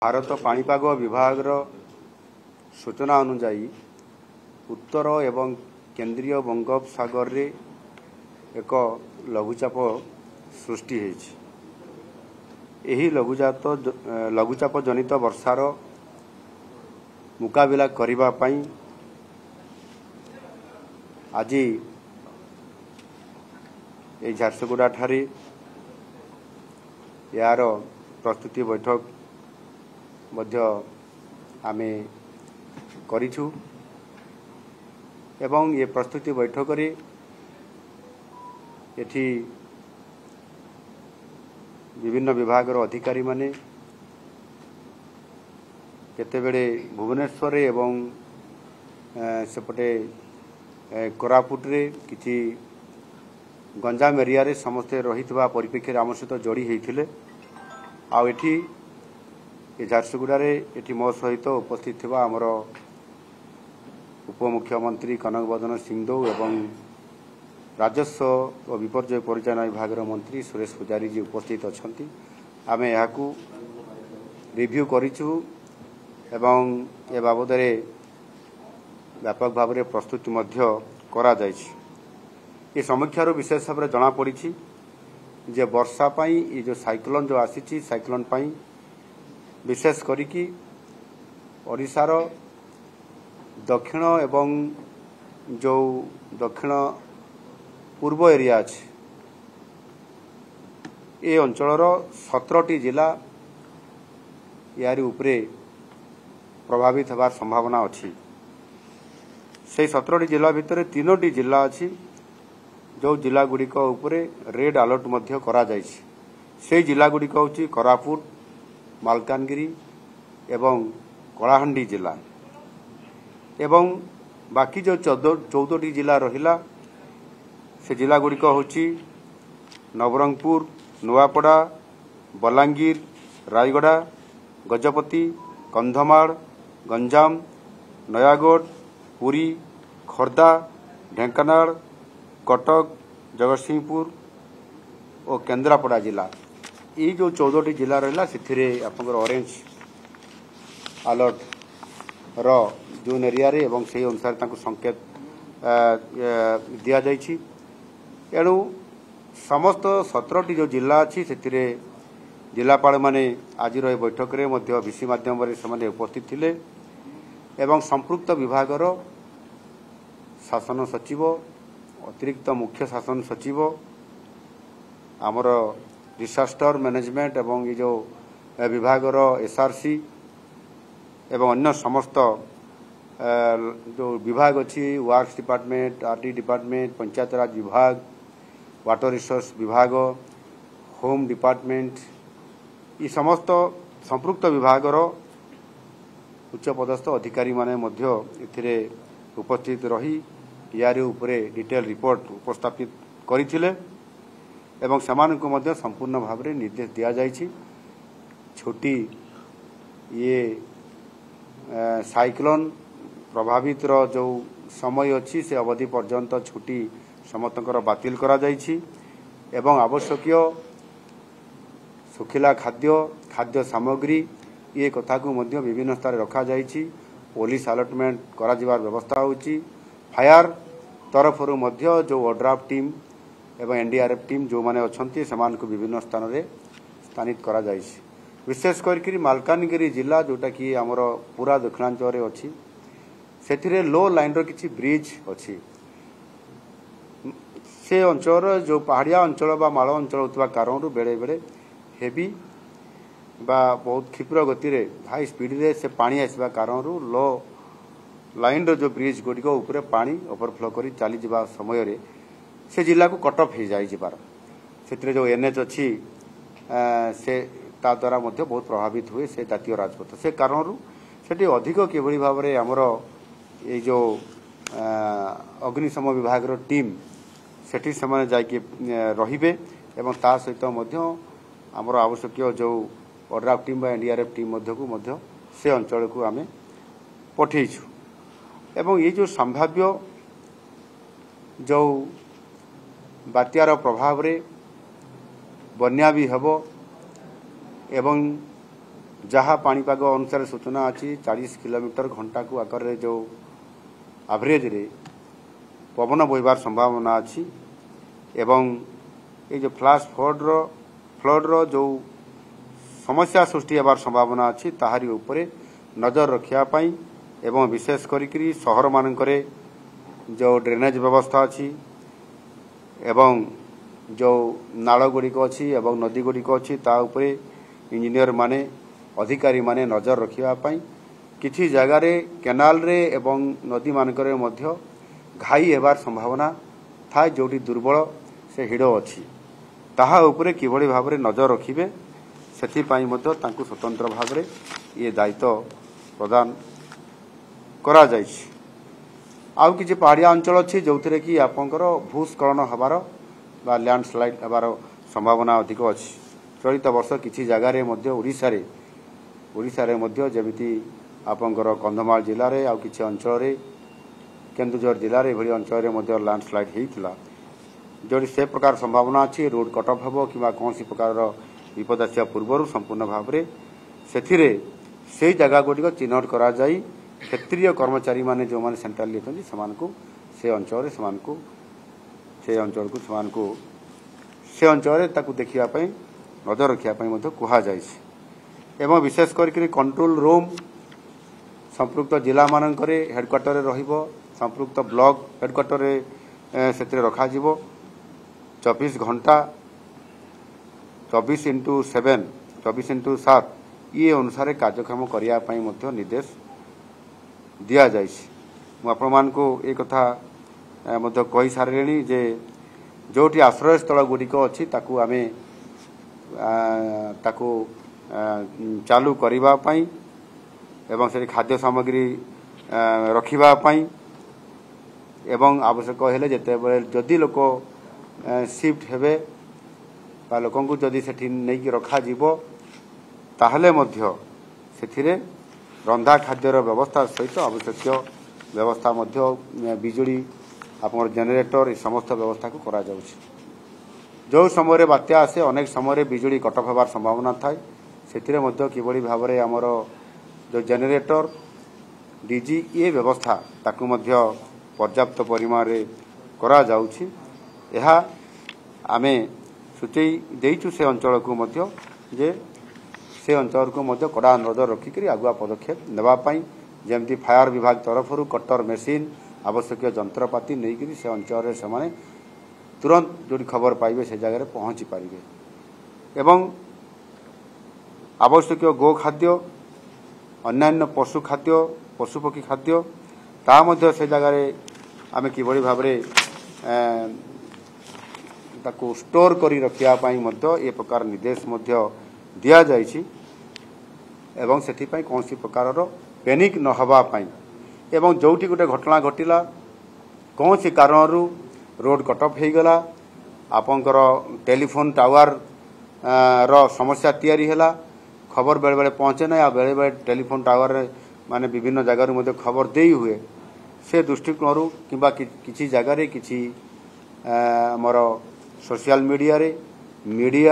भारत पाणीपाग विभाग सूचना अनुजाई उत्तर एवं केंद्रीय बंगोपसागर रे एक लघुचाप सृष्टि यही लघुचाप जनित वर्षार मुकाबिला करिबा पई आज ये झारसुगुड़ा ठारे यार प्रस्तुति बैठक मध्य आमे करिछु एवं ये प्रस्तुति बैठक रे एठी विभिन्न विभाग अधिकारी माने केतेबेले भुवनेश्वर एवं सेपटे कोरापुट रे किछि गंजाम एरिया रे समस्ते रहितबा परिप्रेक्षी आम सहित जोड़ी होते आउ एठी झारसुगुड़ा रे एठी मो सहित उपस्थित थिबा आमर उपमुख्यमंत्री कनक बदन सिंहदेव एवं राजस्व और विपर्यय परिचालन विभाग मंत्री सुरेश पुजारी जी उपस्थित अछंती आमे याकू रिव्यू करिछु एवं ए बाबद रे व्यापक भाव में प्रस्तुति मध्य करा जायछि। ये समीक्षार विशेष भाव में जना पड़ी जे वर्षा पाई ये जो साइक्लोन जो आसी साइक्लोन पाई विशेष करिकी ओडिशार दक्षिण एवं जो दक्षिण पूर्व एरिया अच्छे ये अंचलर 17टी जिला यारी उपरे प्रभावित होवार संभावना अच्छी से 17टी जिला भितर 3टी जिला अच्छी जो जिला गुड़िक उपरे रेड अलर्ट मध्य करा जायछि। से जिला गुड़िक होछि कोरापुट मालकानगिरी एवं कलाहांडी जिला एवं बाकी जो 14टी जिला रहिला से जिला गुड़िक होछि नवरंगपुर नुआपड़ा बलांगीर रायगड़ा गजपति कंधमाल गंजाम नयागढ़ पुरी खोर्धा ढेंकानाल कटक जगतसिंहपुर और केन्द्रापड़ा जिला ये जो 14टी जिला रहा से ऑरेंज अलर्ट रो जोन एरिया रे एवं से अनुसार तांको संकेत दिया जायछि। एणु समस्त 17टी जो जिला अच्छी से जिलापाल माने आज बैठक रे मध्य भिसी माध्यम रे से उपस्थित थिले एवं संपृक्त विभागर शासन सचिव अतिरिक्त मुख्य शासन सचिव आमर डिसास्टर मैनेजमेंट एवं ये जो विभागर एसआरसी एवं अन्य समस्त जो विभाग अच्छी works department RT department panchayat Raj विभाग वाटर रिसोर्स विभाग होम डिपार्टमेंट ये समस्त संपृक्त विभागर उच्च पदस्थ अधिकारी माने मध्य एथिरे उपस्थित रही यारी उपरे डिटेल रिपोर्ट उपस्थापित करिथिले एवं समानकु मध्य संपूर्ण भाव में निर्देश दिया जायछि। छोटी ये साइक्लोन प्रभावित रो जो समय अच्छी से अवधि पर्यंत छुट्टी समस्तकर बातिल करा जायछि एवं आवश्यकीय सुखिला खाद्य सामग्री ये कथा को मध्य विभिन्न स्तर रखा जायछि। पुलिस अलर्टमेंट करा जिवार व्यवस्था होछि। फायर तरफ मध्य जो ओड्राफ टीम एवं एनडीआरएफ टीम जो माने अछंती समान को विभिन्न स्थान रे स्थानित करा जायछि। विशेष करके मालकानगिरी जिला जोटा कि आमर पूरा दक्षिणांचल रे अछि सेथिरे लो लाइन रो किछि ब्रिज अछि से अंचल जो पहाड़िया अंचल बा माल अंचल होतबा कारण बेले बेले हेवी बा बहुत क्षिप्र गति रे हाई स्पीड रे से पानी आसबा कारण लो लाइन रो जो ब्रिज गुड़िक ऊपर पानी ओवरफ्लो करी चली जिबा समय रे से जिला को कट ऑफ हो जाई जिबार से जो एनएच अच्छी से ता द्वारा मध्य बहुत प्रभावित हुए से जातीय राजपथ से कारण से अधिक किभली भाव में आमर ये जो अग्निशम विभाग रो टीम सेठी समय जाके रहिबे एवं ता सहित मध्य आमर आवश्यक जो ओड्राफ टीम बा एनडीआरएफ टीम मध्य को मध्य से अंचल को आमे पठेइछु एवं ये जो संभाव्य जो बात्यार प्रभाव रे बन्या भी हबो एवं जहाँ पाणीपाग अनुसार सूचना अच्छी 40 किलोमीटर घंटा को आकर जो एवरेज रे पवन बहबार संभावना अच्छी एवं ये जो फ्लाश फ्लड रो जो समस्या सृष्टि होबार संभावना अच्छी ताहारी उपरे नजर रखिया पाई एवं विशेष करी सहर मानकरे जो ड्रेनेज व्यवस्था अच्छी एवं जो नाल गुड़िक अच्छी एवं नदी गुड़िक अच्छी ता उपरे इंजीनियर माने अधिकारी माने नजर रखिया पाई किछि जगह रे केनाल रे एवं नदी मानकरे मध्य घाई हेबार संभावना थाए जोटी दुर्बल से हिड़ अच्छी ताहा उपरे किभली भाबरे नजर रखिबे सेथिपाई मध्य तांकु स्वतंत्र भाबरे ये दायित्व प्रदान करा जायछि। आउ किछि पहाड़िया अंचल अच्छी जो थे कि आपंकर भूस्खलन हबार बा लैंडस्लाइड हबार संभावना अधिक अच्छी। चलित वर्ष किछि जगार ओडिशा रे मध्य जेमिति आपंकर कंधमाल जिले में आउ किछि अंचल रे केन्दुझर जिले में एभली अंचल मध्य लैंडस्लाइड होइतिला जोड़ी से प्रकार संभावना अच्छी रोड कटअफ हेबो किबा कोनसी प्रकार विपद आसिया पूर्व संपूर्ण भाव में से जगह गुड़िक चिन्हट करा जाई क्षेत्रीय कर्मचारी माने जो माने सेंट्रल अछंती से अंचल से अंचल ताकू देखिया पई नजर रखिया पई मध्य कुहा जायछि एवं विशेष करके कंट्रोल रूम संपृक्त जिला मानकरे हेडक्वार्टर रहिबो संपृक्त ब्लॉक हेडक्वार्टर से रखा जिवो 24 घंटा 24x7 ये अनुसार कार्यक्रम करिया पई मध्य निर्देश दिया जायछि। मु आपण मान को एक कथा मध्य कहि सारेणी जे जोटी आश्रय स्थल गुड़िक अच्छी ताकू आमे ताकू चालू करिबा पई एवं से खाद्य सामग्री रखिबा पई एवं आवश्यक हेले जेते बेले जदि लोक शिफ्ट हेबे बा लोकंकु जदि सेठी नै कि रखा जीवो ताहले मध्य सेथिरे रंधा खाद्यर व्यवस्था सहित आवश्यक व्यवस्था मध्य बिजुली आपन जनरेटर ये समस्त व्यवस्था को करा जाउछि। जो समय बात्या आसे अनेक समय बिजुली कटअफ होबार संभावना थाए सेथिरे मध्य किबळी भाबरे हमर जो जनरेटर डीजी ये व्यवस्था ताकू मध्य पर्याप्त परिमाण रे करा जाउछि। एहा आमे सूचई देइछु से अंचल को मध्य जे से अंचल को मध्य कड़ा नजर रखिक आगुआ पदक्षेप नेबापाई जेमती फायर विभाग तरफ कटर मेसीन आवश्यक जंत्रपाति नहीं से अंचल से तुरंत जो खबर पाइबे से जगह पहुंची पारिबे एवं आवश्यक गो खाद्य अन्यान्य पशु खाद्य पशुपक्षी खाद्य ता मध्य से जगह आमे किबळी भाबरे ताको स्टोर करी रखिया पाई मध्य ए प्रकार निर्देश मध्य दिया जायछि एवं सेथि पाई कोनसी प्रकार रो पैनिक न हवा पाई एवं जोटी गोटे घटना घटिला कौन सी कारण रोड कटअफ हो गला आपंकर टेलीफोन टावर रो समस्या तैयारी हैला खबर बेले बेले पहुंचे ना या बेले बेले टेलीफोन टावर माने विभिन्न जगह मध्ये खबर देई हुए से दृष्टिकोण किबा किछि जगह रे किछि हमर सोशल मीडिया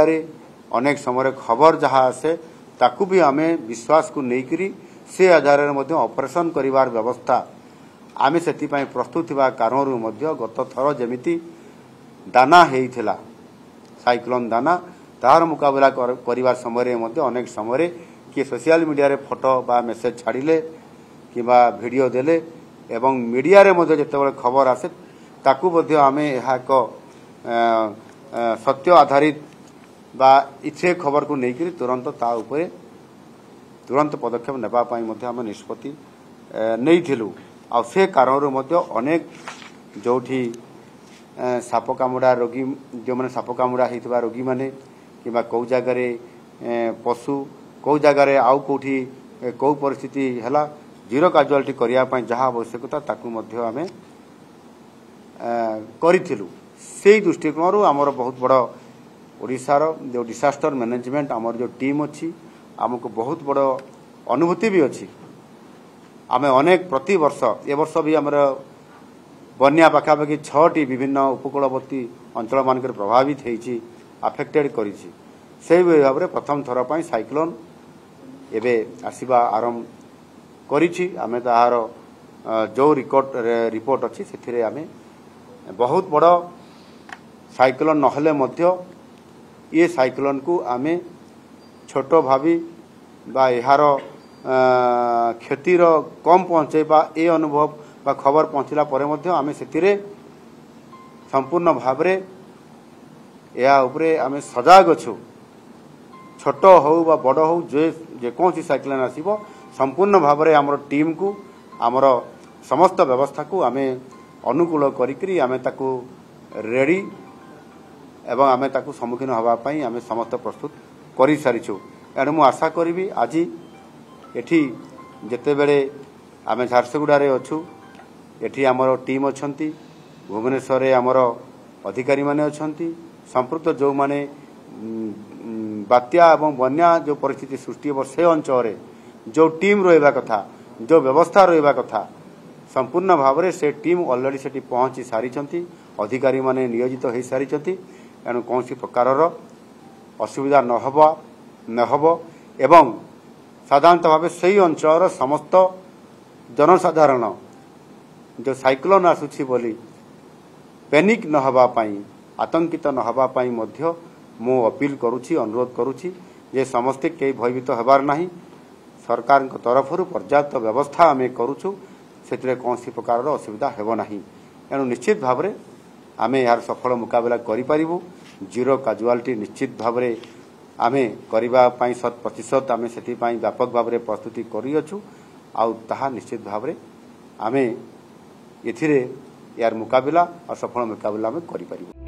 रे अनेक समय खबर जहाँ आसे ताकू भी आमे विश्वास को लेकरी से आधार में ऑपरेशन करिवार व्यवस्था आमे सेति पई प्रस्तुत थिबा कारणरू मध्य गत थर जेमिति दाना हेइथिला साइक्लोन दाना तार मुकाबला करिवार समय मध्य अनेक समय कि सोशल मीडिया रे फोटो बा मेसेज छाड़िले किबा वीडियो देले एवं मीडिया रे मध्य जेतेबेले खबर आसे ताकू मध्य आमे एहा को सत्य आधारित बा इच्छे खबर को लेकर तुरंत ता उपरे तुरंत पदक्षेप नेबा पाई मध्य हम निष्पत्ति नहीं थिलु आ से कारण मध्य अनेक जोठी साप कामुड़ा रोगी जो माने साप कामुड़ा हेतिबा रोगी माने किबा कौ जगह रे पशु कौ जगह रे आउ कोठी कौ परिस्थिति हला जीरो काजुअलिटी करिया पाई जहा आवश्यकता ताकू मध्य आमे करिथिलु से दृष्टिकोण आमर बहुत बड़ ओडिशार जो डिसास्टर मैनेजमेंट आमर जो टीम अच्छी आमको बहुत बड़ अनुभूति भी अच्छी आमे अनेक प्रति वर्ष ए वर्ष भी आमर बन्या पाखापाखि 6टी विभिन्न उपकूलवर्ती अंचल मानक प्रभावित होती आफेक्टेड करी भाव में प्रथम थर पर साइक्लोन एबे आसीबा आरंभ करिछि आमे ताहार जो रिपोर्ट अच्छी से आमे बहुत बड़ साइक्लोन नहले मध्य ये साइक्लोन को आमे छोट भावी बा यार क्षतिर कम पहुँचेबा ए अनुभव बा खबर पहुँचला परे मध्य आमे सेतिरे संपूर्ण भावरे या उपरे आमे सजाग अछु छोट हो बा बड़ हो जेकोसी साइक्लोन आसीबो संपूर्ण भावरे हमर टीम को आमर समस्त व्यवस्था को आमे अनुकूल करी आमे ताकू रेडी एवं आमे ताकू सम्मुखीन हवा पई आमे समस्त प्रस्तुत करि सारिछु एणु मु आशा करिवि आज एठी जेते बेले आमे झारसुगुड़ा रे अछु एठी हमर टीम अछंती भुवनेश्वर रे हमर अधिकारी माने अछंती संपूर्ण जो माने बात्या एवं बन्या जो परिस्थिति सृष्टि हो से अंचल रे जो टीम रहिबा कथा जो व्यवस्था रहिबा कथा संपूर्ण भाव में से टीम ऑलरेडी सेठी पहुंची सारी अधिकारी माने नियोजित हो सारी एणु कौन प्रकार असुविधा न हब एवं साधारणतः भाव से अंचल समस्त जनसाधारण जो साइक्लोन आसुछि बोली पैनिक न हवा पाई आतंकित न हवा पाई मध्य मु अपील करुछि अनुरोध करुछि जे समस्ते कई भयभीत हेबार नाही सरकार तरफ पर्याप्त व्यवस्था आमे करुछु से कौन प्रकार असुविधा हेब नाही एणु निश्चित भाव में आमे यार सफल मुकाबला करि परिबु जीरो काजुआलिटी निश्चित भाव में आमे करबा पई 100% आमे सेति पई व्यापक भाव में प्रस्तुति करि अछु आउ ताहा निश्चित भाव में आमे एथिरे यार मुकाबला और सफल मुकाबला में करि परिबु।